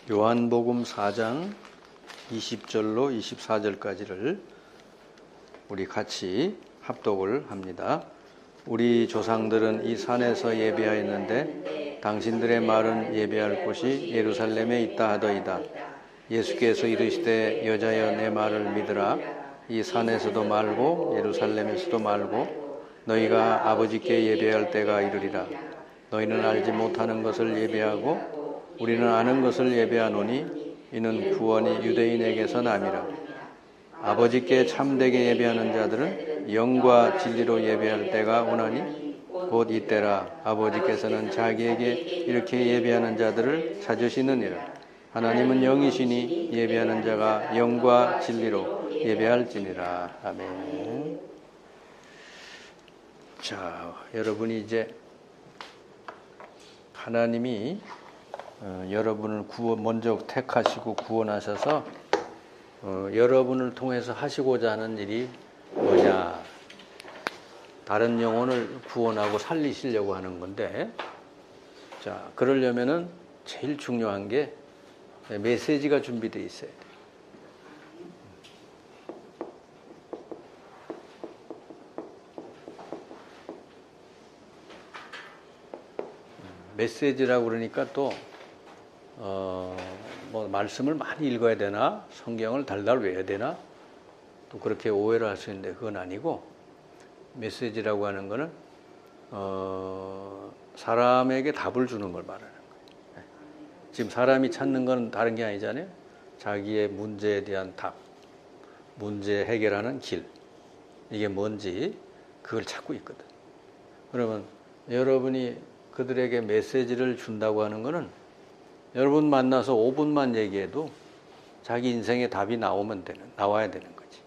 요한복음 4장 20절로 24절까지를 우리 같이 합독을 합니다. 우리 조상들은 이 산에서 예배하였는데 당신들의 말은 예배할 곳이 예루살렘에 있다 하더이다. 예수께서 이르시되 여자여 내 말을 믿으라. 이 산에서도 말고 예루살렘에서도 말고 너희가 아버지께 예배할 때가 이르리라. 너희는 알지 못하는 것을 예배하고 우리는 아는 것을 예배하노니 이는 구원이 유대인에게서 남이라. 아버지께 참되게 예배하는 자들은 영과 진리로 예배할 때가 오나니 곧 이때라. 아버지께서는 자기에게 이렇게 예배하는 자들을 찾으시느니라. 하나님은 영이시니 예배하는 자가 영과 진리로 예배할지니라. 아멘. 자, 여러분이 이제 하나님이 여러분을 먼저 택하시고 구원하셔서 여러분을 통해서 하시고자 하는 일이 뭐냐? 다른 영혼을 구원하고 살리시려고 하는 건데, 자, 그러려면은 제일 중요한 게 메시지가 준비되어 있어야 돼요. 메시지라고 그러니까 또 뭐 말씀을 많이 읽어야 되나, 성경을 달달 외워야 되나, 또 그렇게 오해를 할 수 있는데 그건 아니고, 메시지라고 하는 거는 사람에게 답을 주는 걸 말하는 거예요. 지금 사람이 찾는 건 다른 게 아니잖아요. 자기의 문제에 대한 답, 문제 해결하는 길, 이게 뭔지 그걸 찾고 있거든. 그러면 여러분이 그들에게 메시지를 준다고 하는 거는 여러분 만나서 5분만 얘기해도 자기 인생의 답이 나와야 되는 거지.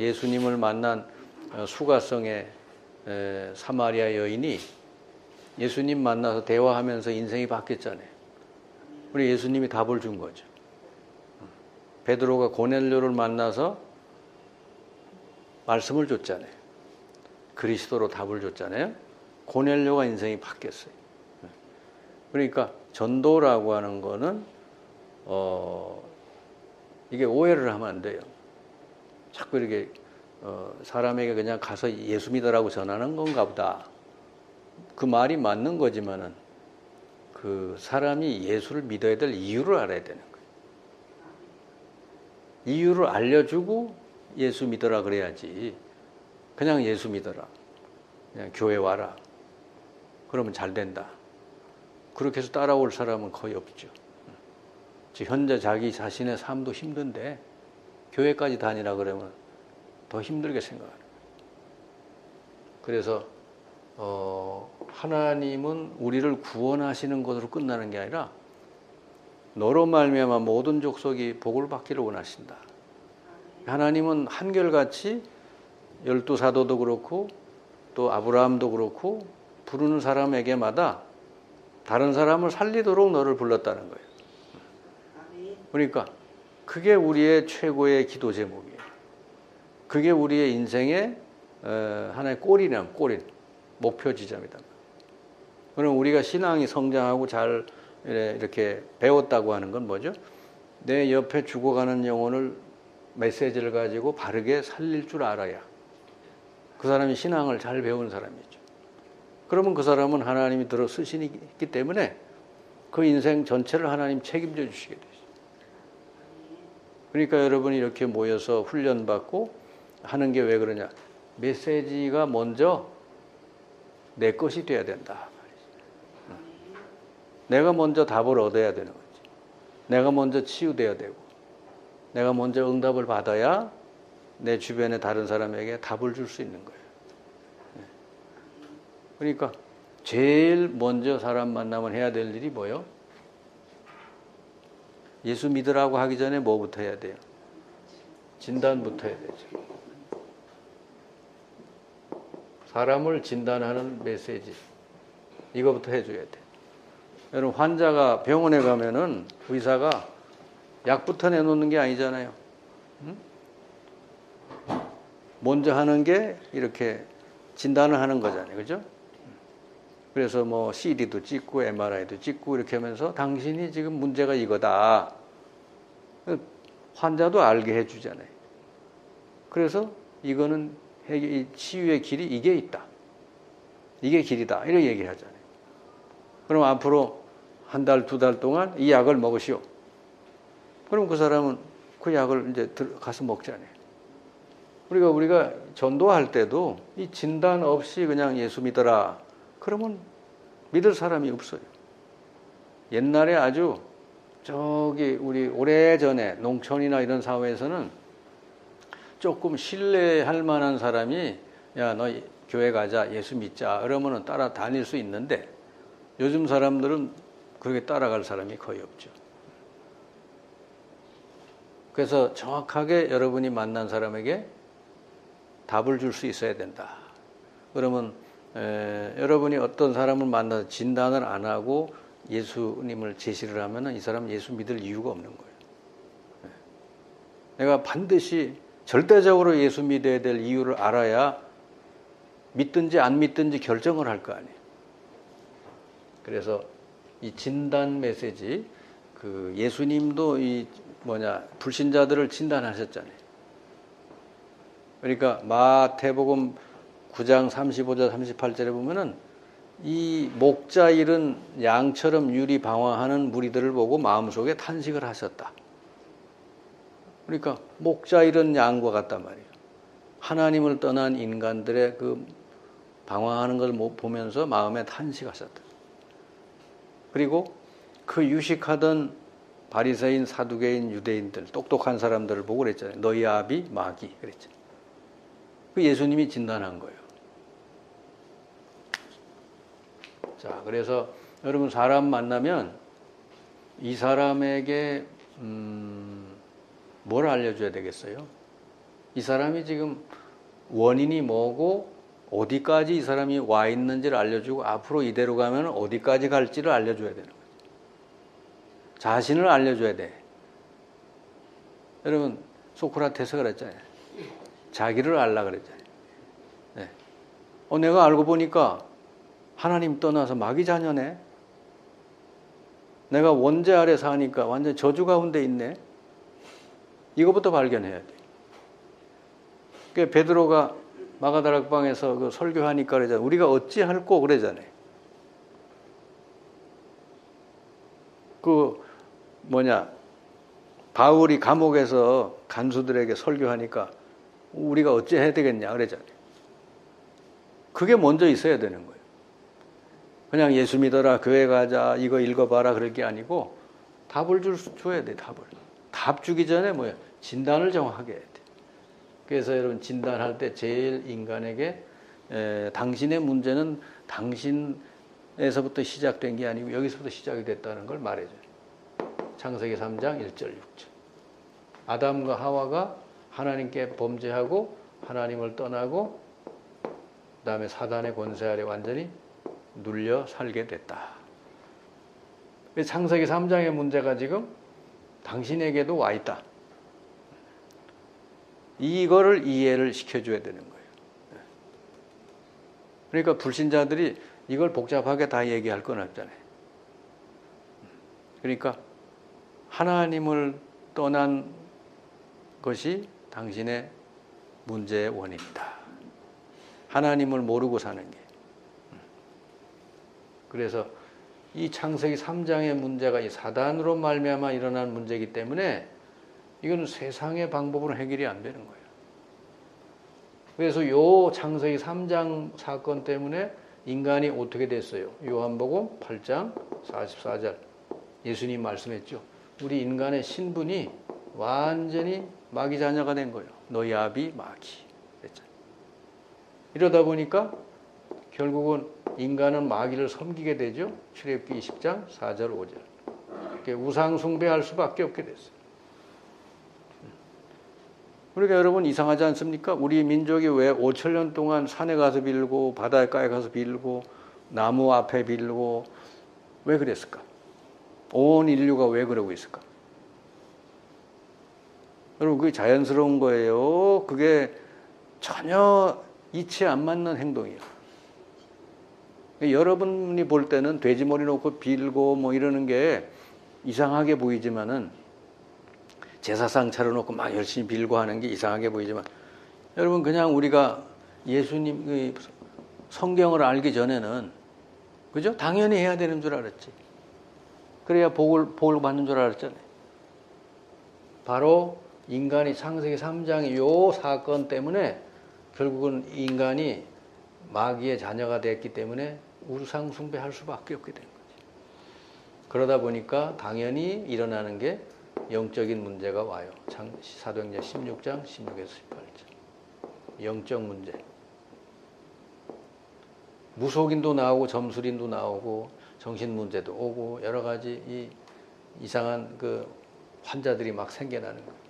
예수님을 만난 수가성의 사마리아 여인이 예수님 만나서 대화하면서 인생이 바뀌었잖아요. 우리 예수님이 답을 준 거죠. 베드로가 고넬료를 만나서 말씀을 줬잖아요. 그리스도로 답을 줬잖아요. 고넬료가 인생이 바뀌었어요. 그러니까 전도라고 하는 거는 이게 오해를 하면 안 돼요. 자꾸 이렇게 사람에게 그냥 가서 예수 믿으라고 전하는 건가 보다. 그 말이 맞는 거지만은 그 사람이 예수를 믿어야 될 이유를 알아야 되는 거예요. 이유를 알려주고 예수 믿어라 그래야지. 그냥 예수 믿어라. 그냥 교회 와라. 그러면 잘 된다. 그렇게 해서 따라올 사람은 거의 없죠. 현재 자기 자신의 삶도 힘든데 교회까지 다니라 그러면 더 힘들게 생각하는 거예요. 그래서 하나님은 우리를 구원하시는 것으로 끝나는 게 아니라 너로 말미암아 모든 족속이 복을 받기를 원하신다. 하나님은 한결같이 12사도도 그렇고 또 아브라함도 그렇고 부르는 사람에게마다 다른 사람을 살리도록 너를 불렀다는 거예요. 그러니까 그게 우리의 최고의 기도 제목이에요. 그게 우리의 인생의 하나의 골인, 목표 지점이다. 그럼 우리가 신앙이 성장하고 잘 이렇게 배웠다고 하는 건 뭐죠? 내 옆에 죽어가는 영혼을 메시지를 가지고 바르게 살릴 줄 알아야 그 사람이 신앙을 잘 배운 사람이죠. 그러면 그 사람은 하나님이 들어 쓰시기 때문에 그 인생 전체를 하나님 책임져 주시게 되죠. 그러니까 여러분이 이렇게 모여서 훈련받고 하는 게 왜 그러냐? 메시지가 먼저 내 것이 돼야 된다. 내가 먼저 답을 얻어야 되는 거지. 내가 먼저 치유돼야 되고 내가 먼저 응답을 받아야 내 주변의 다른 사람에게 답을 줄 수 있는 거예요. 그러니까 제일 먼저 사람 만나면 해야 될 일이 뭐예요? 예수 믿으라고 하기 전에 뭐부터 해야 돼요? 진단부터 해야 되죠. 사람을 진단하는 메시지, 이거부터 해줘야 돼. 여러분, 환자가 병원에 가면은 의사가 약부터 내놓는 게 아니잖아요. 응? 먼저 하는 게 이렇게 진단을 하는 거잖아요. 그죠? 그래서 뭐 CD도 찍고 MRI도 찍고 이렇게 하면서 당신이 지금 문제가 이거다. 환자도 알게 해주잖아요. 그래서 이거는 이 치유의 길이 이게 있다. 이게 길이다. 이렇게 얘기하잖아요. 그럼 앞으로 한 달, 두 달 동안 이 약을 먹으시오. 그럼 그 사람은 그 약을 이제 가서 먹잖아요. 우리가 전도할 때도 이 진단 없이 그냥 예수 믿어라. 그러면 믿을 사람이 없어요. 옛날에 아주 저기 우리 오래전에 농촌이나 이런 사회에서는 조금 신뢰할 만한 사람이 야, 너 교회 가자, 예수 믿자. 그러면은 따라 다닐 수 있는데 요즘 사람들은 그렇게 따라갈 사람이 거의 없죠. 그래서 정확하게 여러분이 만난 사람에게 답을 줄 수 있어야 된다. 그러면 여러분이 어떤 사람을 만나서 진단을 안 하고 예수님을 제시를 하면 이 사람은 예수 믿을 이유가 없는 거예요. 내가 반드시 절대적으로 예수 믿어야 될 이유를 알아야 믿든지 안 믿든지 결정을 할 거 아니에요. 그래서 이 진단 메시지, 그 예수님도 이 불신자들을 진단하셨잖아요. 그러니까 마태복음 9장 35절 38절에 보면은 이 목자 잃은 양처럼 유리방황하는 무리들을 보고 마음속에 탄식을 하셨다. 그러니까 목자 잃은 양과 같단 말이에요. 하나님을 떠난 인간들의 그 방황하는 걸 보면서 마음에 탄식하셨다. 그리고 그 유식하던 바리새인, 사두개인, 유대인들, 똑똑한 사람들을 보고 그랬잖아요. 너희 아비 마귀 그랬죠. 그 예수님이 진단한 거예요. 자, 그래서 여러분 사람 만나면 이 사람에게 뭘 알려줘야 되겠어요? 이 사람이 지금 원인이 뭐고 어디까지 이 사람이 와 있는지를 알려주고 앞으로 이대로 가면 어디까지 갈지를 알려줘야 되는 거예요. 자신을 알려줘야 돼. 여러분 소크라테스가 그랬잖아요. 자기를 알라 그랬잖아요. 네. 내가 알고 보니까 하나님 떠나서 마귀 자녀네. 내가 원죄 아래 사니까 완전 저주 가운데 있네. 이거부터 발견해야 돼. 그러니까 베드로가 마가다락방에서 그 설교하니까 그러잖아요. 우리가 어찌할꼬 그러잖아요. 바울이 감옥에서 간수들에게 설교하니까 우리가 어찌해야 되겠냐 그러잖아요. 그게 먼저 있어야 되는 거예요. 그냥 예수 믿어라, 교회 가자, 이거 읽어봐라 그럴 게 아니고 답을 줘야 돼. 답 주기 전에 진단을 정확하게 해야 돼. 그래서 여러분 진단할 때 제일 인간에게 당신의 문제는 당신에서부터 시작된 게 아니고 여기서부터 시작이 됐다는 걸 말해줘요. 창세기 3장 1절 6절. 아담과 하와가 하나님께 범죄하고 하나님을 떠나고 그다음에 사단의 권세 아래 완전히 눌려 살게 됐다. 창세기 3장의 문제가 지금 당신에게도 와 있다. 이거를 이해를 시켜줘야 되는 거예요. 그러니까 불신자들이 이걸 복잡하게 다 얘기할 건 없잖아요. 그러니까 하나님을 떠난 것이 당신의 문제의 원인이다. 하나님을 모르고 사는 게. 그래서 이 창세기 3장의 문제가 이 사단으로 말미암아 일어난 문제이기 때문에 이건 세상의 방법으로 해결이 안 되는 거예요. 그래서 요 창세기 3장 사건 때문에 인간이 어떻게 됐어요? 요한복음 8장 44절 예수님 말씀했죠. 우리 인간의 신분이 완전히 마귀 자녀가 된 거예요. 너희 아비 마귀 그랬잖아요. 이러다 보니까 결국은 인간은 마귀를 섬기게 되죠. 출애굽기 20장 4절 5절. 우상 숭배할 수밖에 없게 됐어요. 그러니까 여러분 이상하지 않습니까? 우리 민족이 왜 5,000년 동안 산에 가서 빌고 바닷가에 가서 빌고 나무 앞에 빌고 왜 그랬을까? 온 인류가 왜 그러고 있을까? 여러분 그게 자연스러운 거예요. 그게 전혀 이치에 안 맞는 행동이에요. 여러분이 볼 때는 돼지머리 놓고 빌고 뭐 이러는 게 이상하게 보이지만은, 제사상 차려놓고 막 열심히 빌고 하는 게 이상하게 보이지만, 여러분 그냥 우리가 예수님 성경을 알기 전에는, 그죠? 당연히 해야 되는 줄 알았지. 그래야 복을 받는 줄 알았잖아요. 바로 인간이 창세기 3장의 요 사건 때문에 결국은 인간이 마귀의 자녀가 됐기 때문에 우상 숭배할 수밖에 없게 된 거지. 그러다 보니까 당연히 일어나는 게 영적인 문제가 와요. 사도행전 16장 16에서 18절. 영적 문제. 무속인도 나오고 점술인도 나오고 정신 문제도 오고 여러 가지 이 이상한 그 환자들이 막 생겨나는 거예요.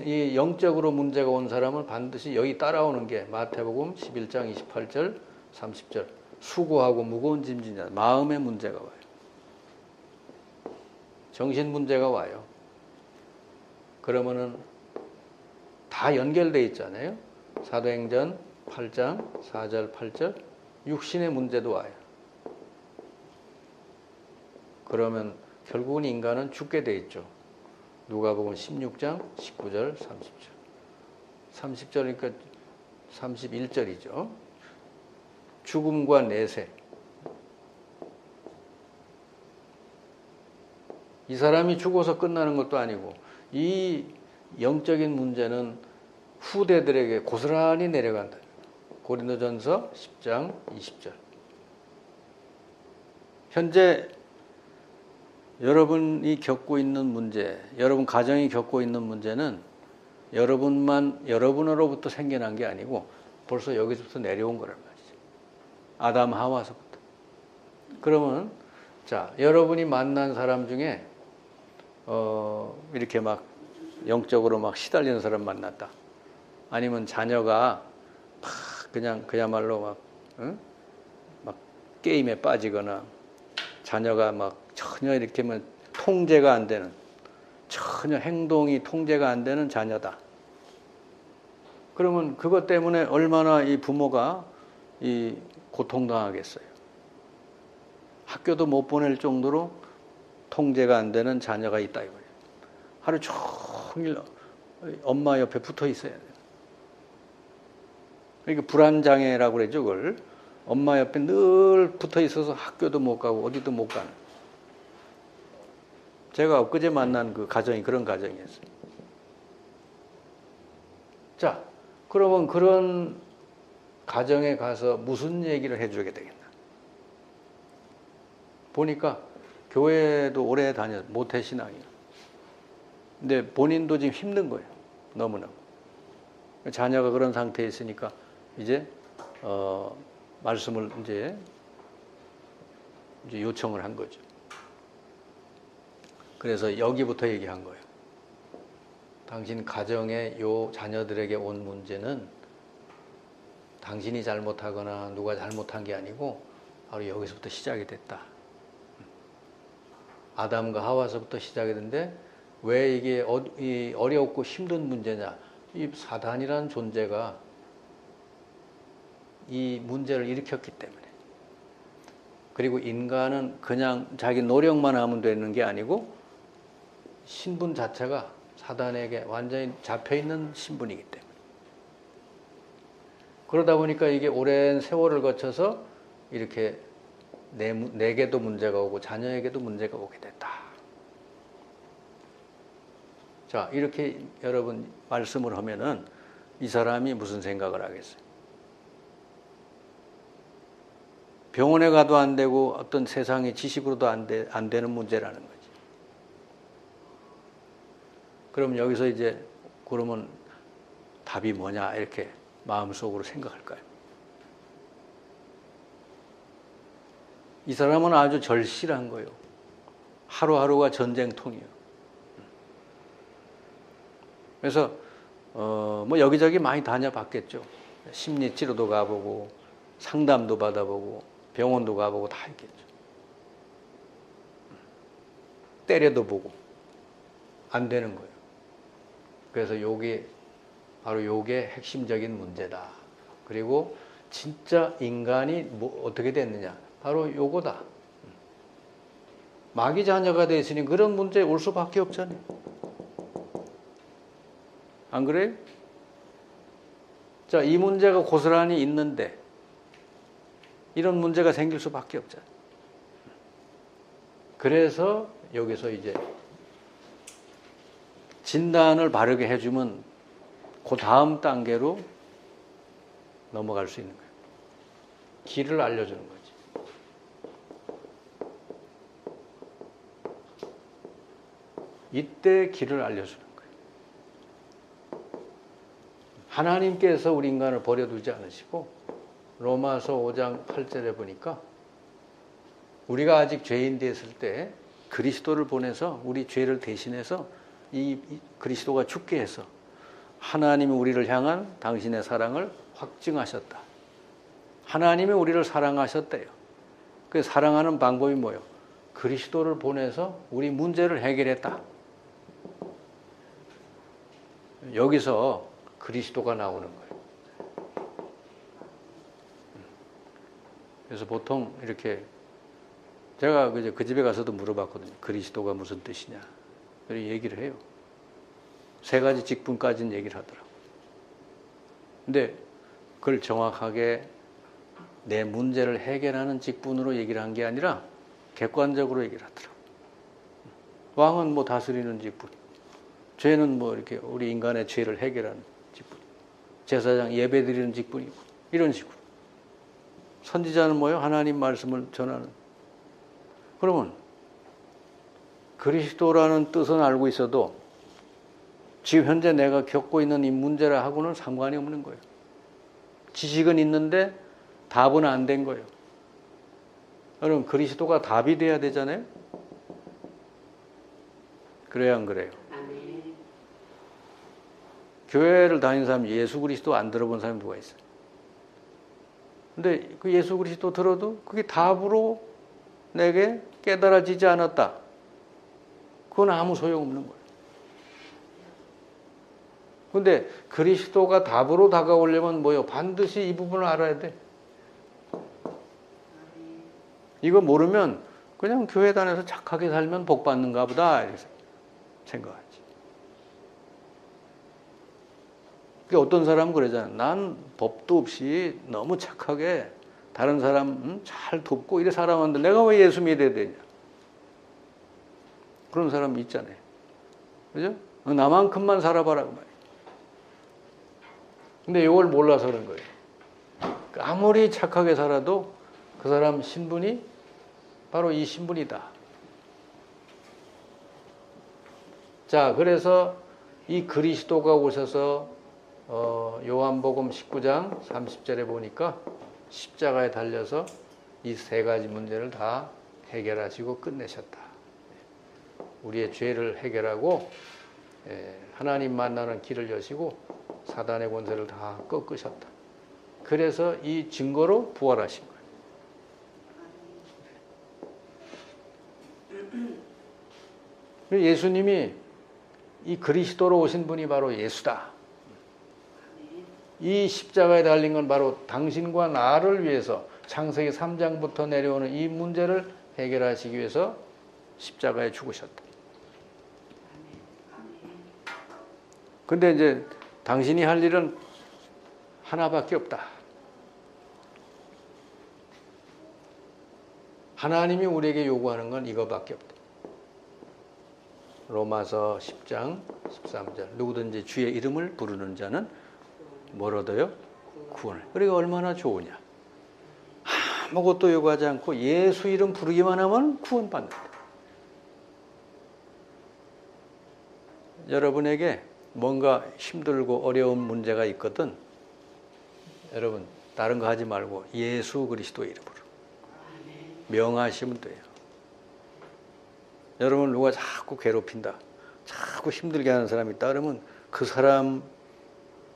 이 영적으로 문제가 온 사람은 반드시 여기 따라오는 게 마태복음 11장 28절 30절. 수고하고 무거운 짐진 자, 마음의 문제가 와요. 정신 문제가 와요. 그러면은 다 연결돼 있잖아요. 사도행전 8장 4절 8절 육신의 문제도 와요. 그러면 결국은 인간은 죽게 돼 있죠. 누가복음 16장 19절 30절. 30절이니까 31절이죠. 죽음과 내세. 이 사람이 죽어서 끝나는 것도 아니고 이 영적인 문제는 후대들에게 고스란히 내려간다. 고린도전서 10장 20절. 현재 여러분이 겪고 있는 문제, 여러분 가정이 겪고 있는 문제는 여러분으로부터 생겨난 게 아니고 벌써 여기서부터 내려온 거란 말이죠. 아담 하와서부터. 그러면 자, 여러분이 만난 사람 중에 이렇게 막 영적으로 막 시달리는 사람 만났다. 아니면 자녀가 막 그냥 그야말로 막, 응? 막 게임에 빠지거나 자녀가 막 전혀 이렇게 뭐 통제가 안 되는, 전혀 행동이 통제가 안 되는 자녀다. 그러면 그것 때문에 얼마나 이 부모가 이 고통당하겠어요. 학교도 못 보낼 정도로 통제가 안 되는 자녀가 있다 이거예요. 하루 종일 엄마 옆에 붙어 있어야 돼요. 그러니까 불안장애라고 그러죠, 그걸. 엄마 옆에 늘 붙어 있어서 학교도 못 가고 어디도 못 가는. 제가 엊그제 만난 그 가정이 그런 가정이었어요. 자, 그러면 그런 가정에 가서 무슨 얘기를 해주게 되겠나? 보니까 교회도 오래 모태신앙이에요. 근데 본인도 지금 힘든 거예요. 너무너무. 자녀가 그런 상태에 있으니까 이제 말씀을 이제 요청을 한 거죠. 그래서 여기부터 얘기한 거예요. 당신 가정의 요 자녀들에게 온 문제는 당신이 잘못하거나 누가 잘못한 게 아니고 바로 여기서부터 시작이 됐다. 아담과 하와서부터 시작이 됐는데 왜 이게 어렵고 힘든 문제냐? 이 사단이라는 존재가 이 문제를 일으켰기 때문에. 그리고 인간은 그냥 자기 노력만 하면 되는 게 아니고 신분 자체가 사단에게 완전히 잡혀있는 신분이기 때문에. 그러다 보니까 이게 오랜 세월을 거쳐서 이렇게 내게도 문제가 오고 자녀에게도 문제가 오게 됐다. 자, 이렇게 여러분 말씀을 하면은 이 사람이 무슨 생각을 하겠어요? 병원에 가도 안 되고 어떤 세상의 지식으로도 안 되는 문제라는 거지. 그럼 여기서 이제 그러면 답이 뭐냐 이렇게 마음속으로 생각할까요? 이 사람은 아주 절실한 거예요. 하루하루가 전쟁통이에요. 그래서 뭐 여기저기 많이 다녀봤겠죠. 심리치료도 가보고 상담도 받아보고 병원도 가보고 다 했겠죠. 때려도 보고 안 되는 거예요. 그래서 요게 바로 요게 핵심적인 문제다. 그리고 진짜 인간이 어떻게 됐느냐? 바로 요거다. 마귀 자녀가 되시니 그런 문제에 올 수밖에 없잖아요. 안 그래요? 자, 이 문제가 고스란히 있는데 이런 문제가 생길 수밖에 없잖아요. 그래서 여기서 이제 진단을 바르게 해주면 그 다음 단계로 넘어갈 수 있는 거예요. 길을 알려주는 거지. 이때 길을 알려주는 거예요. 하나님께서 우리 인간을 버려두지 않으시고 로마서 5장 8절에 보니까 우리가 아직 죄인 되었을 때 그리스도를 보내서 우리 죄를 대신해서 이 그리스도가 죽게 해서 하나님이 우리를 향한 당신의 사랑을 확증하셨다. 하나님이 우리를 사랑하셨대요. 그 사랑하는 방법이 뭐예요? 그리스도를 보내서 우리 문제를 해결했다. 여기서 그리스도가 나오는 거예요. 그래서 보통 이렇게 제가 그 집에 가서도 물어봤거든요. 그리스도가 무슨 뜻이냐. 그렇게 얘기를 해요. 3가지 직분까지는 얘기를 하더라고요. 근데 그걸 정확하게 내 문제를 해결하는 직분으로 얘기를 한 게 아니라 객관적으로 얘기를 하더라고요. 왕은 뭐 다스리는 직분, 죄는 뭐 이렇게 우리 인간의 죄를 해결하는 직분, 제사장 예배 드리는 직분이고 이런 식으로. 선지자는 뭐예요? 하나님 말씀을 전하는. 그러면 그리스도라는 뜻은 알고 있어도 지금 현재 내가 겪고 있는 이 문제라하고는 상관이 없는 거예요. 지식은 있는데 답은 안 된 거예요. 여러분 그리스도가 답이 돼야 되잖아요. 그래야 안 그래요? 교회를 다니는 사람 예수 그리스도 안 들어본 사람이 누가 있어요? 근데 그 예수 그리스도 들어도 그게 답으로 내게 깨달아지지 않았다. 그건 아무 소용없는 거예요. 근데 그리스도가 답으로 다가오려면 뭐예요? 반드시 이 부분을 알아야 돼. 이거 모르면 그냥 교회 다녀서 착하게 살면 복 받는가 보다 이렇게 생각하지. 어떤 사람은 그러잖아. 난 법도 없이 너무 착하게 다른 사람 잘 돕고 이래 살아왔는데 내가 왜 예수 믿어야 되냐. 그런 사람이 있잖아요. 그죠? 나만큼만 살아봐라 그 말이에요. 근데 이걸 몰라서 그런 거예요. 아무리 착하게 살아도 그 사람 신분이 바로 이 신분이다. 자, 그래서 이 그리스도가 오셔서 요한복음 19장 30절에 보니까 십자가에 달려서 이 3가지 문제를 다 해결하시고 끝내셨다. 우리의 죄를 해결하고 하나님 만나는 길을 여시고 사단의 권세를 다 꺾으셨다. 그래서 이 증거로 부활하신 거예요. 예수님이 이 그리스도로 오신 분이 바로 예수다. 이 십자가에 달린 건 바로 당신과 나를 위해서 창세기 3장부터 내려오는 이 문제를 해결하시기 위해서 십자가에 죽으셨다. 근데 이제 당신이 할 일은 하나밖에 없다. 하나님이 우리에게 요구하는 건 이거밖에 없다. 로마서 10장 13절 누구든지 주의 이름을 부르는 자는 뭘 얻어요? 구원을. 그러니까 얼마나 좋으냐. 아무것도 요구하지 않고 예수 이름 부르기만 하면 구원받는다. 여러분에게 뭔가 힘들고 어려운 문제가 있거든. 여러분 다른 거 하지 말고 예수 그리스도 이름으로 명하시면 돼요. 여러분 누가 자꾸 괴롭힌다, 자꾸 힘들게 하는 사람이 있다 그러면 그 사람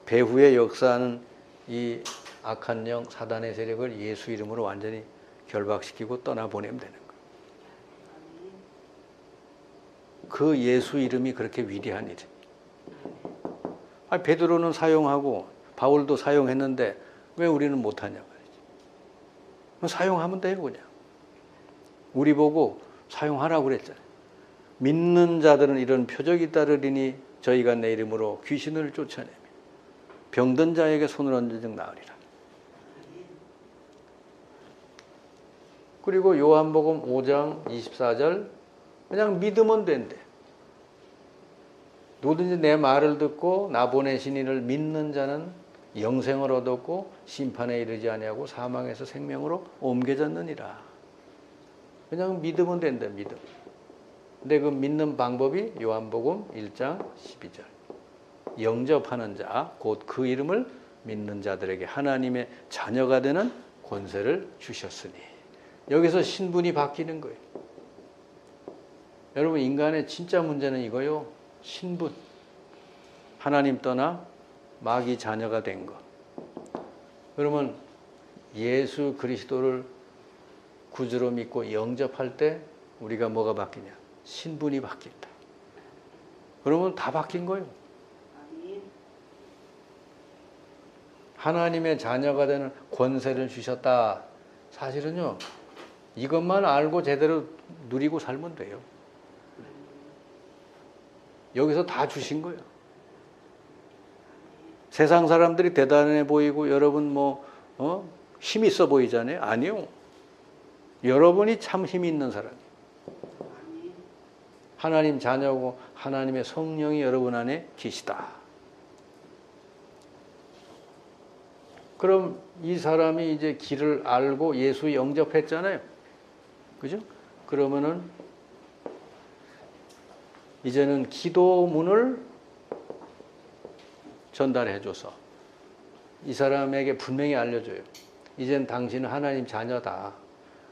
배후에 역사하는 이 악한 영 사단의 세력을 예수 이름으로 완전히 결박시키고 떠나보내면 되는 거예요. 그 예수 이름이 그렇게 위대한 일이에요. 베드로는 사용하고 바울도 사용했는데 왜 우리는 못하냐 말이지. 사용하면 돼요 그냥. 우리 보고 사용하라고 그랬잖아요. 믿는 자들은 이런 표적이 따르리니 저희가 내 이름으로 귀신을 쫓아내며 병든 자에게 손을 얹은 즉 나으리라. 그리고 요한복음 5장 24절 그냥 믿으면 된대. 누구든지 내 말을 듣고 나 보내신 이를 믿는 자는 영생을 얻었고 심판에 이르지 아니하고 사망에서 생명으로 옮겨졌느니라. 그냥 믿으면 된다. 믿음. 근데 그 믿는 방법이 요한복음 1장 12절. 영접하는 자, 곧 그 이름을 믿는 자들에게 하나님의 자녀가 되는 권세를 주셨으니. 여기서 신분이 바뀌는 거예요. 여러분 인간의 진짜 문제는 이거요. 신분. 하나님 떠나 마귀 자녀가 된 것. 그러면 예수 그리스도를 구주로 믿고 영접할 때 우리가 뭐가 바뀌냐? 신분이 바뀐다. 그러면 다 바뀐 거예요. 하나님의 자녀가 되는 권세를 주셨다. 사실은요. 이것만 알고 제대로 누리고 살면 돼요. 여기서 다 주신 거예요. 세상 사람들이 대단해 보이고 여러분 힘 있어 보이잖아요. 아니요. 여러분이 참 힘 있는 사람이에요. 하나님 자녀고 하나님의 성령이 여러분 안에 계시다. 그럼 이 사람이 이제 길을 알고 예수 영접했잖아요. 그죠? 그러면은 이제는 기도문을 전달해줘서 이 사람에게 분명히 알려줘요. 이젠 당신은 하나님 자녀다.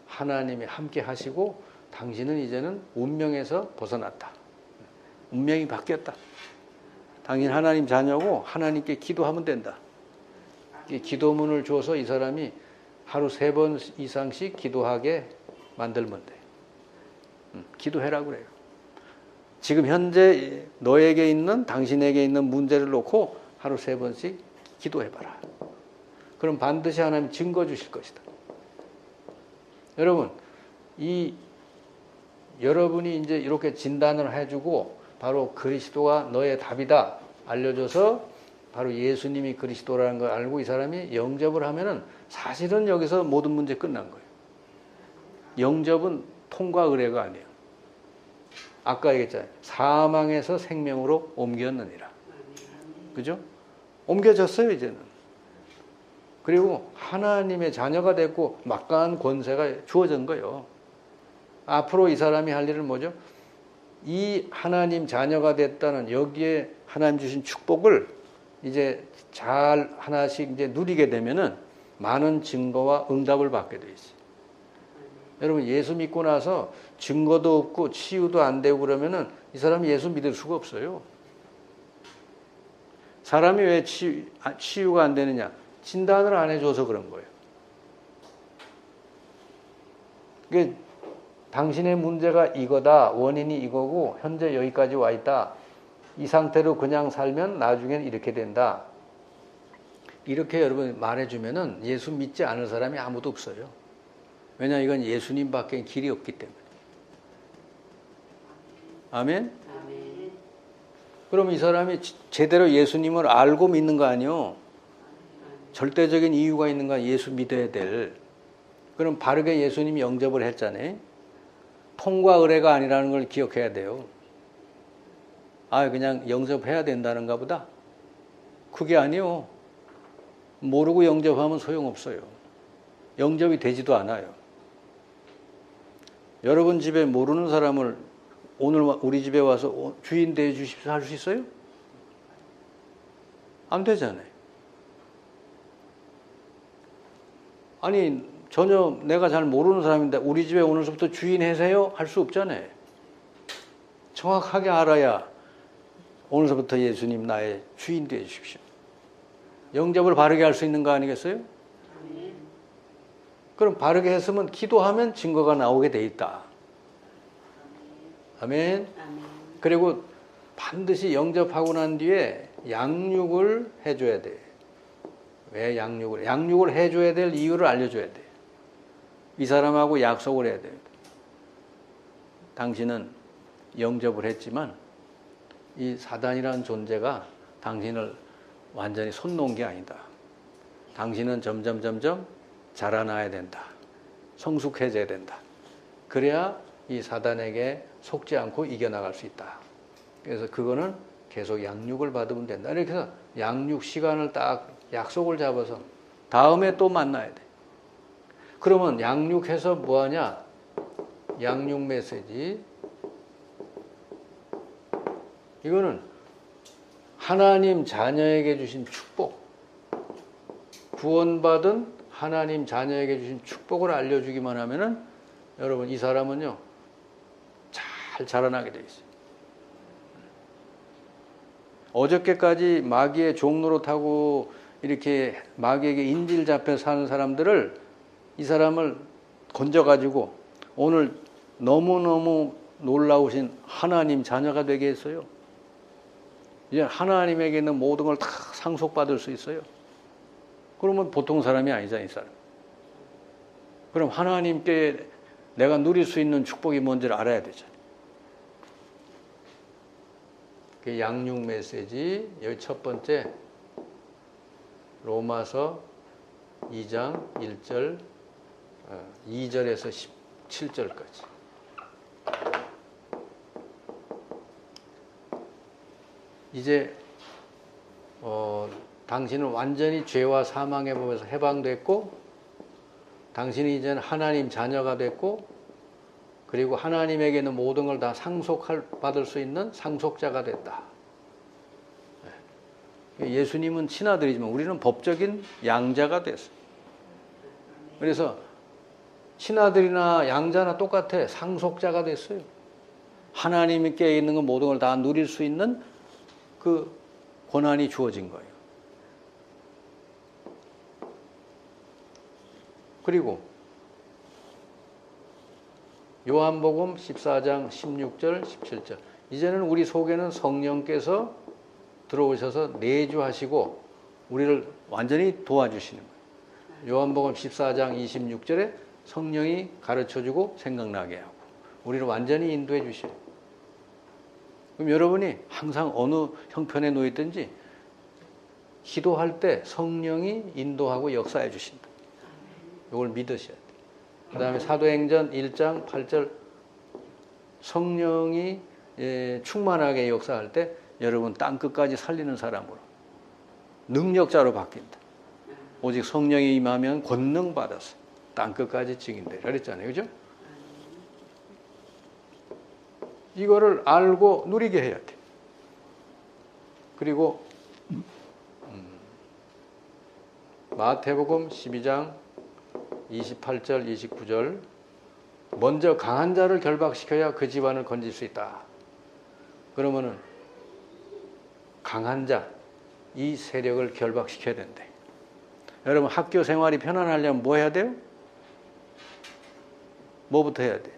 하나님이 함께 하시고 당신은 이제는 운명에서 벗어났다. 운명이 바뀌었다. 당신 하나님 자녀고 하나님께 기도하면 된다. 이 기도문을 줘서 이 사람이 하루 3번 이상씩 기도하게 만들면 돼. 기도해라 그래요. 지금 현재 너에게 있는 당신에게 있는 문제를 놓고 하루 3번씩 기도해봐라. 그럼 반드시 하나님 증거 주실 것이다. 여러분, 여러분이 이제 이렇게 진단을 해주고 바로 그리스도가 너의 답이다 알려줘서 바로 예수님이 그리스도라는 걸 알고 이 사람이 영접을 하면은 사실은 여기서 모든 문제 끝난 거예요. 영접은 통과 의례가 아니에요. 아까 얘기했잖아요. 사망에서 생명으로 옮겼느니라. 그죠? 옮겨졌어요, 이제는. 그리고 하나님의 자녀가 됐고 막강한 권세가 주어진 거예요. 앞으로 이 사람이 할 일은 뭐죠? 이 하나님 자녀가 됐다는 여기에 하나님 주신 축복을 이제 잘 하나씩 이제 누리게 되면은 많은 증거와 응답을 받게 돼 있어요. 여러분 예수 믿고 나서 증거도 없고 치유도 안 되고 그러면은 이 사람이 예수 믿을 수가 없어요. 사람이 왜 치유가 안 되느냐? 진단을 안 해줘서 그런 거예요. 그게 당신의 문제가 이거다. 원인이 이거고 현재 여기까지 와 있다. 이 상태로 그냥 살면 나중엔 이렇게 된다. 이렇게 여러분 말해주면은 예수 믿지 않을 사람이 아무도 없어요. 왜냐 이건 예수님밖에 길이 없기 때문에. 아멘? 아멘. 그럼 이 사람이 제대로 예수님을 알고 믿는 거 아니요? 절대적인 이유가 있는 거 예수 믿어야 될. 그럼 바르게 예수님이 영접을 했잖아요. 통과 의례가 아니라는 걸 기억해야 돼요. 그냥 영접해야 된다는가 보다. 그게 아니요. 모르고 영접하면 소용없어요. 영접이 되지도 않아요. 여러분 집에 모르는 사람을 오늘 우리 집에 와서 주인 되어 주십시오 할 수 있어요? 안 되잖아요. 아니 전혀 내가 잘 모르는 사람인데 우리 집에 오늘부터 주인 해세요? 할 수 없잖아요. 정확하게 알아야 오늘부터 예수님 나의 주인 되어 주십시오. 영접을 바르게 할 수 있는 거 아니겠어요? 그럼 바르게 했으면 기도하면 증거가 나오게 돼 있다. 아멘. 그리고 반드시 영접하고 난 뒤에 양육을 해줘야 돼. 왜 양육을 해줘야 될 이유를 알려줘야 돼. 이 사람하고 약속을 해야 돼. 당신은 영접을 했지만 이 사단이라는 존재가 당신을 완전히 손 놓은 게 아니다. 당신은 점점 자라나야 된다. 성숙해져야 된다. 그래야 이 사단에게 속지 않고 이겨나갈 수 있다. 그래서 그거는 계속 양육을 받으면 된다. 이렇게 해서 양육 시간을 딱 약속을 잡아서 다음에 또 만나야 돼. 그러면 양육해서 뭐하냐? 양육 메시지. 이거는 하나님 자녀에게 주신 축복, 구원받은 하나님 자녀에게 주신 축복을 알려주기만 하면은 여러분 이 사람은요 잘 자라나게 돼 있어요. 어저께까지 마귀의 종노릇하고 이렇게 마귀에게 인질 잡혀 사는 사람들을 이 사람을 건져가지고 오늘 너무너무 놀라우신 하나님 자녀가 되게 했어요. 이제 하나님에게 있는 모든 걸 다 상속받을 수 있어요. 그러면 보통 사람이 아니잖아요, 이 사람. 그럼 하나님께 내가 누릴 수 있는 축복이 뭔지를 알아야 되잖아요. 그 양육 메시지, 여기 첫 번째, 로마서 2장 1절, 2절에서 17절까지. 이제 당신은 완전히 죄와 사망의 법에서 해방됐고 당신이 이제는 하나님 자녀가 됐고 그리고 하나님에게 있는 모든 걸 다 받을 수 있는 상속자가 됐다. 예수님은 친아들이지만 우리는 법적인 양자가 됐어요. 그래서 친아들이나 양자나 똑같아. 상속자가 됐어요. 하나님께 있는 건 모든 걸 다 누릴 수 있는 그 권한이 주어진 거예요. 그리고 요한복음 14장 16절 17절 이제는 우리 속에는 성령께서 들어오셔서 내주하시고 우리를 완전히 도와주시는 거예요. 요한복음 14장 26절에 성령이 가르쳐주고 생각나게 하고 우리를 완전히 인도해 주셔요. 그럼 여러분이 항상 어느 형편에 놓였든지 기도할 때 성령이 인도하고 역사해 주신다. 이걸 믿으셔야 돼요. 그 다음에 사도행전 1장 8절 성령이 충만하게 역사할 때 여러분 땅끝까지 살리는 사람으로 능력자로 바뀐다. 오직 성령이 임하면 권능 받아서 땅끝까지 증인되라 그랬잖아요. 그죠? 이거를 알고 누리게 해야 돼. 그리고 마태복음 12장 28절 29절 먼저 강한 자를 결박시켜야 그 집안을 건질 수 있다. 그러면은 강한 자, 이 세력을 결박시켜야 된대. 여러분 학교 생활이 편안하려면 뭐 해야 돼요? 뭐부터 해야 돼?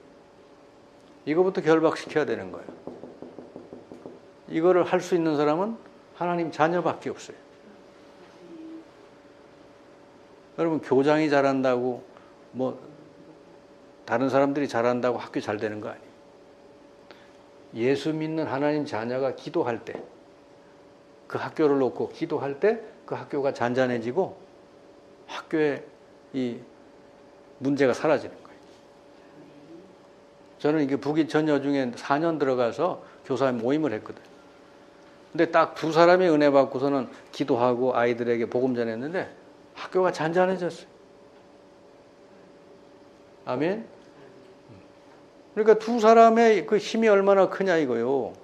이거부터 결박시켜야 되는 거예요. 이거를 할 수 있는 사람은 하나님 자녀밖에 없어요. 여러분 교장이 잘한다고 뭐 다른 사람들이 잘한다고 학교 잘 되는 거 아니에요. 예수 믿는 하나님 자녀가 기도할 때 그 학교를 놓고 기도할 때 그 학교가 잔잔해지고 학교에 이 문제가 사라지는 거예요. 저는 이게 북이 전여 중에 4년 들어가서 교사의 모임을 했거든요. 근데 딱 두 사람이 은혜 받고서는 기도하고 아이들에게 복음 전했는데 학교가 잔잔해졌어요. 아멘. 그러니까 두 사람의 그 힘이 얼마나 크냐 이거요.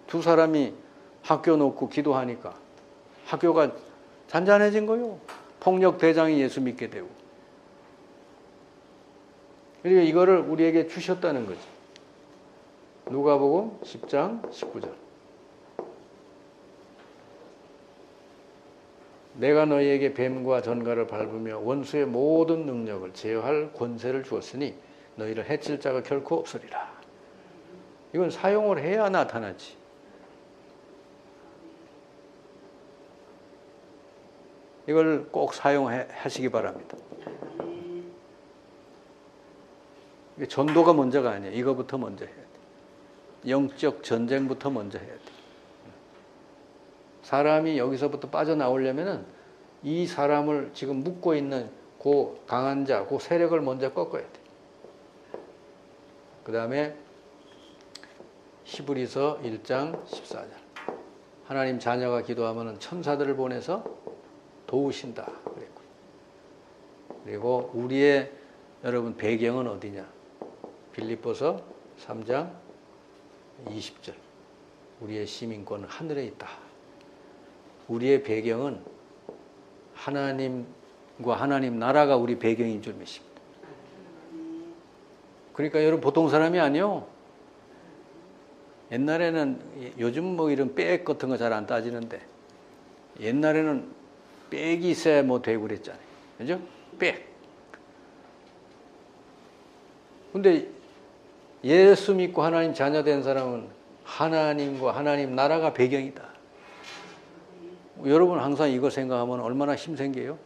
두 사람이 학교 놓고 기도하니까 학교가 잔잔해진 거요. 폭력 대장이 예수 믿게 되고. 그러니까 이거를 우리에게 주셨다는 거죠. 누가복음 10장 19절. 내가 너희에게 뱀과 전갈을 밟으며 원수의 모든 능력을 제어할 권세를 주었으니 너희를 해칠 자가 결코 없으리라. 이건 사용을 해야 나타나지. 이걸 꼭 사용하시기 바랍니다. 전도가 먼저가 아니에요. 이거부터 먼저 해야 돼. 영적 전쟁부터 먼저 해야 돼. 사람이 여기서부터 빠져나오려면은 이 사람을 지금 묶고 있는 그 강한 자, 그 세력을 먼저 꺾어야 돼. 그 다음에 히브리서 1장 14절. 하나님 자녀가 기도하면 천사들을 보내서 도우신다. 그랬고. 그리고 우리의 여러분 배경은 어디냐? 빌립보서 3장 20절. 우리의 시민권은 하늘에 있다. 우리의 배경은 하나님과 하나님 나라가 우리 배경인 줄 믿습니다. 그러니까 여러분 보통 사람이 아니요. 옛날에는 요즘 뭐 이런 백 같은 거 잘 안 따지는데 옛날에는 백이 있어야 뭐 되고 그랬잖아요. 그죠? 백. 근데 예수 믿고 하나님 자녀 된 사람은 하나님과 하나님 나라가 배경이다. 여러분 항상 이거 생각하면 얼마나 힘생겨요?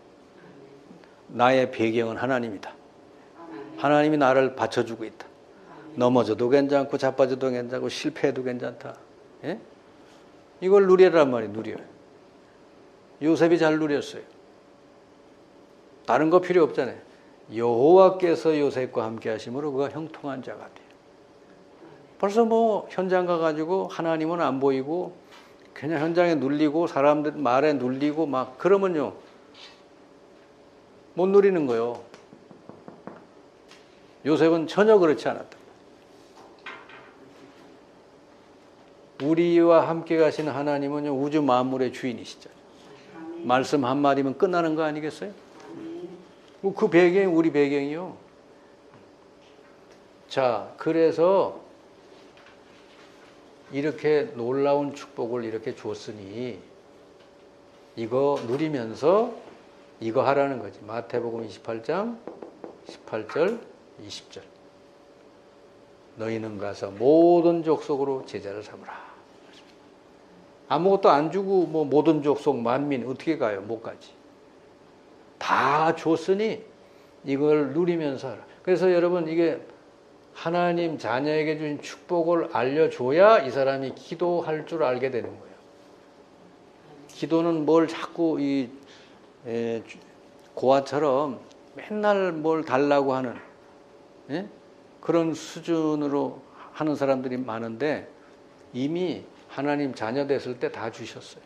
나의 배경은 하나님이다. 하나님이 나를 받쳐주고 있다. 넘어져도 괜찮고 자빠져도 괜찮고 실패해도 괜찮다. 예? 이걸 누리란 말이에요. 누려요. 요셉이 잘 누렸어요. 다른 거 필요 없잖아요. 여호와께서 요셉과 함께 하심으로 그가 형통한 자가 돼요. 벌써 뭐 현장 가가지고 하나님은 안 보이고 그냥 현장에 눌리고 사람들 말에 눌리고 막 그러면요 못 누리는 거예요. 요셉은 전혀 그렇지 않았다. 우리와 함께 가시는 하나님은요 우주 만물의 주인이시죠. 말씀 한마디면 끝나는 거 아니겠어요? 그 배경이 우리 배경이요. 자, 그래서 이렇게 놀라운 축복을 이렇게 줬으니 이거 누리면서 이거 하라는 거지. 마태복음 28장 18절 20절. 너희는 가서 모든 족속으로 제자를 삼으라. 아무것도 안 주고 뭐 모든 족속 만민 어떻게 가요? 못 가지. 다 줬으니 이걸 누리면서 하라. 그래서 여러분 이게 하나님 자녀에게 주신 축복을 알려줘야 이 사람이 기도할 줄 알게 되는 거예요. 기도는 뭘 자꾸 이 고아처럼 맨날 뭘 달라고 하는 그런 수준으로 하는 사람들이 많은데 이미 하나님 자녀 됐을 때 다 주셨어요.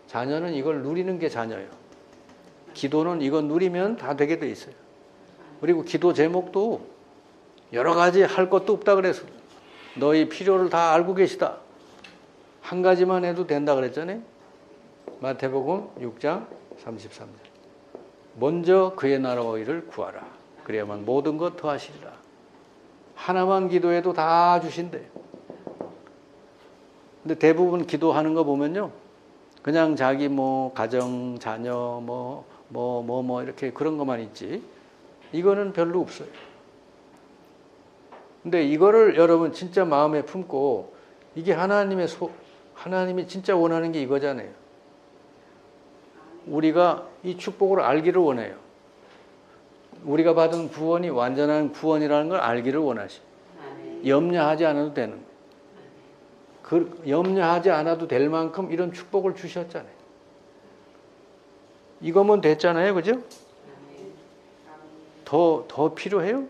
자녀는 이걸 누리는 게 자녀예요. 기도는 이거 누리면 다 되게 돼 있어요. 그리고 기도 제목도 여러 가지 할 것도 없다 그래서 너희 필요를 다 알고 계시다. 한 가지만 해도 된다 그랬잖아요. 마태복음 6장 33절. 먼저 그의 나라와 의를 구하라. 그래야만 모든 것 더하시리라. 하나만 기도해도 다 주신대요. 근데 대부분 기도하는 거 보면요. 그냥 자기 뭐 가정, 자녀 이렇게 그런 것만 있지. 이거는 별로 없어요. 근데 이거를 여러분 진짜 마음에 품고 이게 하나님이 진짜 원하는 게 이거잖아요. 우리가 이 축복을 알기를 원해요. 우리가 받은 구원이 완전한 구원이라는 걸 알기를 원하시. 염려하지 않아도 되는 거예요. 염려하지 않아도 될 만큼 이런 축복을 주셨잖아요. 이거면 됐잖아요. 그죠? 더 필요해요?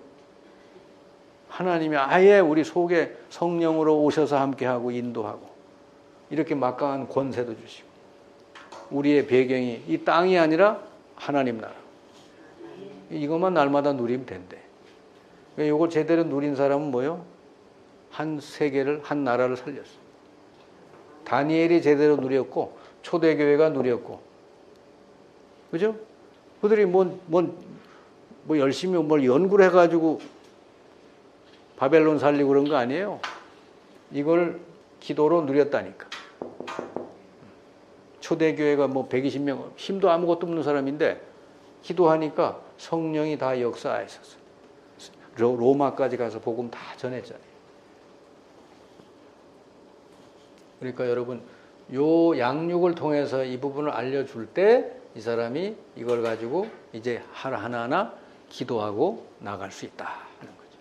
하나님이 아예 우리 속에 성령으로 오셔서 함께하고 인도하고 이렇게 막강한 권세도 주시고 우리의 배경이 이 땅이 아니라 하나님 나라. 이것만 날마다 누리면 된대. 이걸 제대로 누린 사람은 뭐요? 한 세계를, 한 나라를 살렸어. 다니엘이 제대로 누렸고 초대교회가 누렸고 그죠? 그들이 뭐 열심히 뭘 연구를 해가지고 바벨론 살리고 그런 거 아니에요. 이걸 기도로 누렸다니까. 초대교회가 뭐 120명, 힘도 아무것도 없는 사람인데 기도하니까 성령이 다 역사하셨어요. 로마까지 가서 복음 다 전했잖아요. 그러니까 여러분 요 양육을 통해서 이 부분을 알려줄 때 이 사람이 이걸 가지고 이제 하나하나 기도하고 나갈 수 있다 하는 거죠.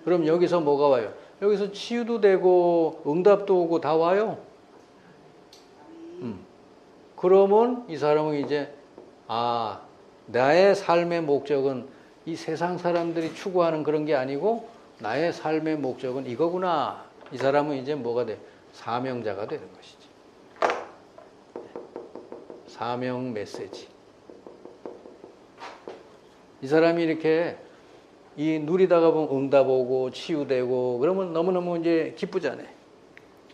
그럼 여기서 뭐가 와요? 여기서 치유도 되고 응답도 오고 다 와요. 그러면 이 사람은 이제 나의 삶의 목적은 이 세상 사람들이 추구하는 그런 게 아니고 나의 삶의 목적은 이거구나. 이 사람은 이제 뭐가 돼? 사명자가 되는 것이지. 사명 메시지. 이 사람이 이렇게 이 누리다가 보면 응답 오고 치유되고 그러면 너무너무 이제 기쁘잖아요.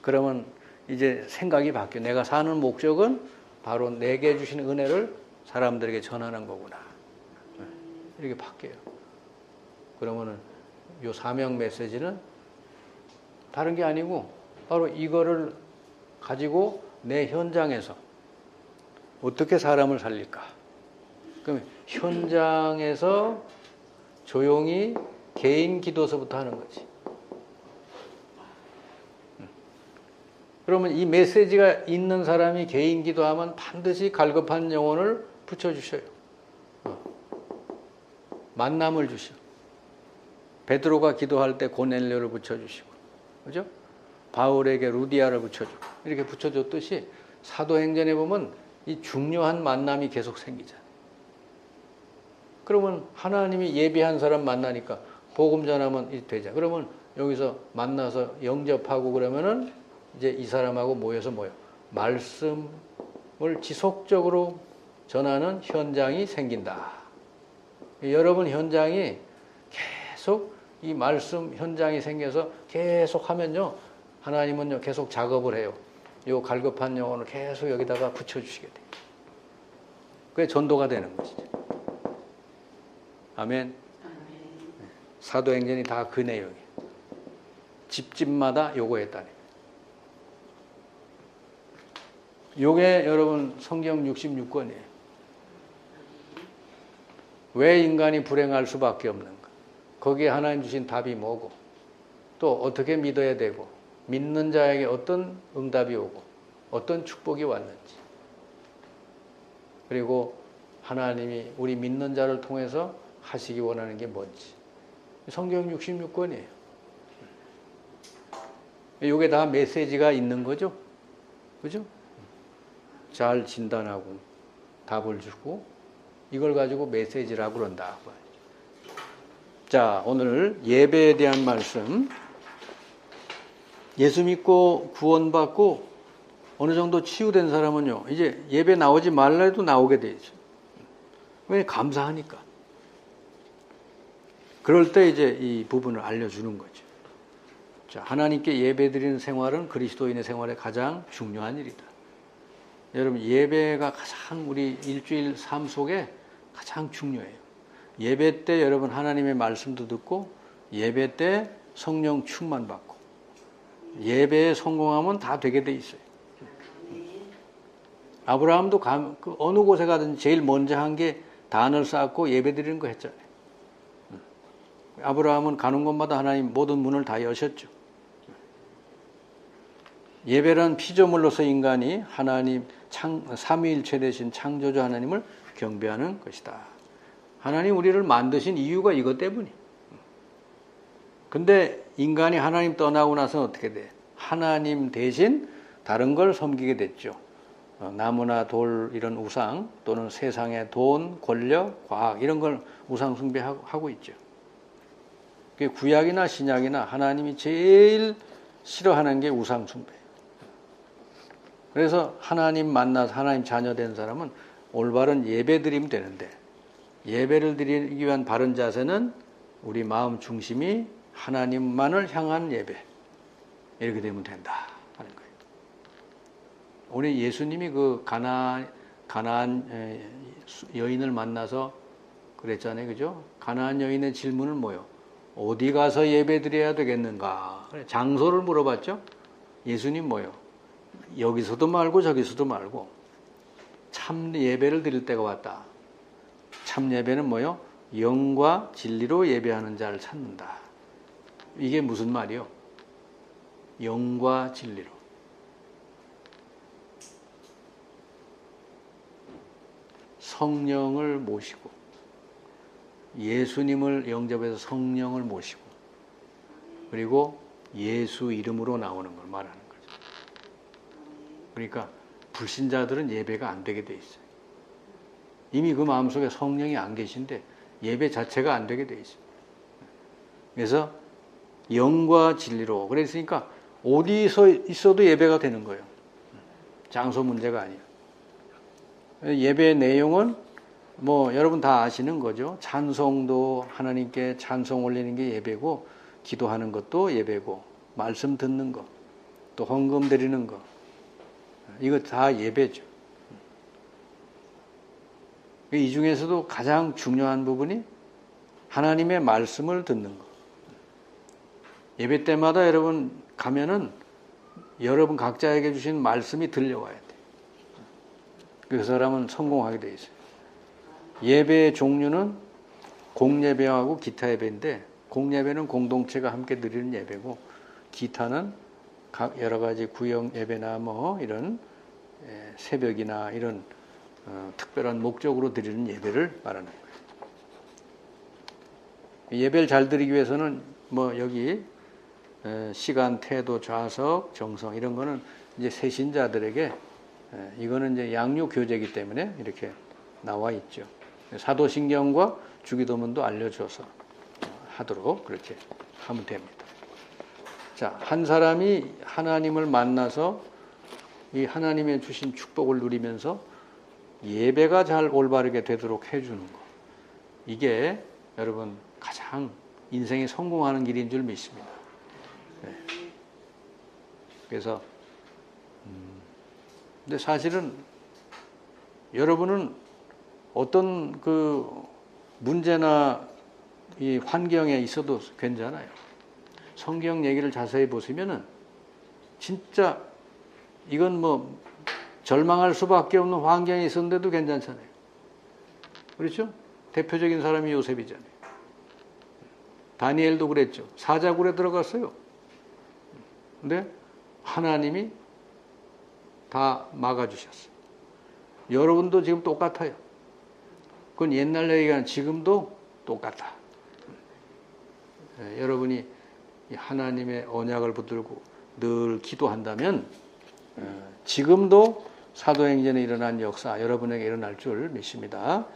그러면 이제 생각이 바뀌어. 내가 사는 목적은 바로 내게 주신 은혜를 사람들에게 전하는 거구나. 이렇게 바뀌어요. 그러면은 요 사명 메시지는 다른 게 아니고 바로 이거를 가지고 내 현장에서 어떻게 사람을 살릴까? 그럼 현장에서 조용히 개인 기도서부터 하는 거지. 그러면 이 메시지가 있는 사람이 개인 기도하면 반드시 갈급한 영혼을 붙여주셔요. 만남을 주셔. 베드로가 기도할 때 고넬료를 붙여주시고, 그죠? 바울에게 루디아를 붙여주고, 이렇게 붙여줬듯이 사도행전에 보면 이 중요한 만남이 계속 생기잖아요. 그러면 하나님이 예비한 사람 만나니까 복음 전하면 되자. 그러면 여기서 만나서 영접하고 그러면은 이제 이 사람하고 모여서 말씀을 지속적으로 전하는 현장이 생긴다. 여러분 현장이 계속 이 말씀 현장이 생겨서 계속 하면요. 하나님은요 계속 작업을 해요. 요 갈급한 영혼을 계속 여기다가 붙여주시게 돼요. 그게 전도가 되는 것이죠. 아멘. 사도행전이 다 그 내용이에요. 집집마다 요거 했다니. 요게 여러분 성경 66권이에요. 왜 인간이 불행할 수밖에 없는가? 거기에 하나님 주신 답이 뭐고 또 어떻게 믿어야 되고 믿는 자에게 어떤 응답이 오고 어떤 축복이 왔는지 그리고 하나님이 우리 믿는 자를 통해서 하시기 원하는 게 뭔지 성경 66권이에요. 이게 다 메시지가 있는 거죠. 그죠? 잘 진단하고 답을 주고 이걸 가지고 메시지라고 그런다. 자, 오늘 예배에 대한 말씀. 예수 믿고 구원받고 어느 정도 치유된 사람은요, 이제 예배 나오지 말라 해도 나오게 되죠. 왜? 감사하니까. 그럴 때 이제 이 부분을 알려주는 거죠. 자, 하나님께 예배 드리는 생활은 그리스도인의 생활에 가장 중요한 일이다. 여러분, 예배가 가장 우리 일주일 삶 속에 가장 중요해요. 예배 때 여러분 하나님의 말씀도 듣고 예배 때 성령 충만 받고 예배에 성공하면 다 되게 돼 있어요. 아브라함도 어느 곳에 가든 제일 먼저 한 게 단을 쌓고 예배 드리는 거 했잖아요. 아브라함은 가는 곳마다 하나님 모든 문을 다 여셨죠. 예배란 피조물로서 인간이 하나님 삼위일체 되신 창조주 하나님을 경배하는 것이다. 하나님 우리를 만드신 이유가 이것 때문이에요. 근데 인간이 하나님 떠나고 나서 어떻게 돼? 하나님 대신 다른 걸 섬기게 됐죠. 나무나 돌 이런 우상 또는 세상의 돈, 권력, 과학 이런 걸 우상 숭배하고 있죠. 구약이나 신약이나 하나님이 제일 싫어하는 게 우상 숭배예요. 그래서 하나님 만나서 하나님 자녀 된 사람은 올바른 예배 드리면 되는데 예배를 드리기 위한 바른 자세는 우리 마음 중심이 하나님만을 향한 예배 이렇게 되면 된다 하는 거예요. 우리 예수님이 그 가나안 여인을 만나서 그랬잖아요, 그죠? 가나안 여인의 질문은 뭐요? 어디 가서 예배 드려야 되겠는가? 장소를 물어봤죠. 예수님 뭐요? 여기서도 말고 저기서도 말고 참 예배를 드릴 때가 왔다. 참 예배는 뭐요? 영과 진리로 예배하는 자를 찾는다. 이게 무슨 말이요? 영과 진리로. 성령을 모시고 예수님을 영접해서 성령을 모시고 그리고 예수 이름으로 나오는 걸 말하는 거죠. 그러니까 불신자들은 예배가 안 되게 돼 있어요. 이미 그 마음속에 성령이 안 계신데 예배 자체가 안 되게 돼 있어요. 그래서 영과 진리로 그랬으니까 어디서 있어도 예배가 되는 거예요. 장소 문제가 아니에요. 예배의 내용은 뭐 여러분 다 아시는 거죠. 찬송도 하나님께 찬송 올리는 게 예배고 기도하는 것도 예배고 말씀 듣는 거 또 헌금 드리는 거 이거 다 예배죠. 이 중에서도 가장 중요한 부분이 하나님의 말씀을 듣는 거. 예배 때마다 여러분 가면은 여러분 각자에게 주신 말씀이 들려와야 돼. 그 사람은 성공하게 돼 있어요. 예배의 종류는 공예배하고 기타 예배인데 공예배는 공동체가 함께 드리는 예배고 기타는 각 여러 가지 구역 예배나 뭐 이런 새벽이나 이런 특별한 목적으로 드리는 예배를 말하는 거예요. 예배를 잘 드리기 위해서는 뭐 여기 시간, 태도, 좌석, 정성 이런 거는 이제 새신자들에게 이거는 이제 양육 교재이기 때문에 이렇게 나와 있죠. 사도신경과 주기도문도 알려줘서 하도록 그렇게 하면 됩니다. 자, 한 사람이 하나님을 만나서 이 하나님의 주신 축복을 누리면서 예배가 잘 올바르게 되도록 해주는 거. 이게 여러분 가장 인생에 성공하는 길인 줄 믿습니다. 네. 그래서 근데 사실은 여러분은 어떤 그 문제나 이 환경에 있어도 괜찮아요. 성경 얘기를 자세히 보시면은 진짜 이건 뭐 절망할 수밖에 없는 환경에 있었는데도 괜찮잖아요. 그렇죠? 대표적인 사람이 요셉이잖아요. 다니엘도 그랬죠. 사자굴에 들어갔어요. 근데 하나님이 다 막아주셨어요. 여러분도 지금 똑같아요. 그건 옛날 얘기가 아니라 지금도 똑같아. 여러분이 하나님의 언약을 붙들고 늘 기도한다면 지금도 사도행전에 일어난 역사 여러분에게 일어날 줄 믿습니다.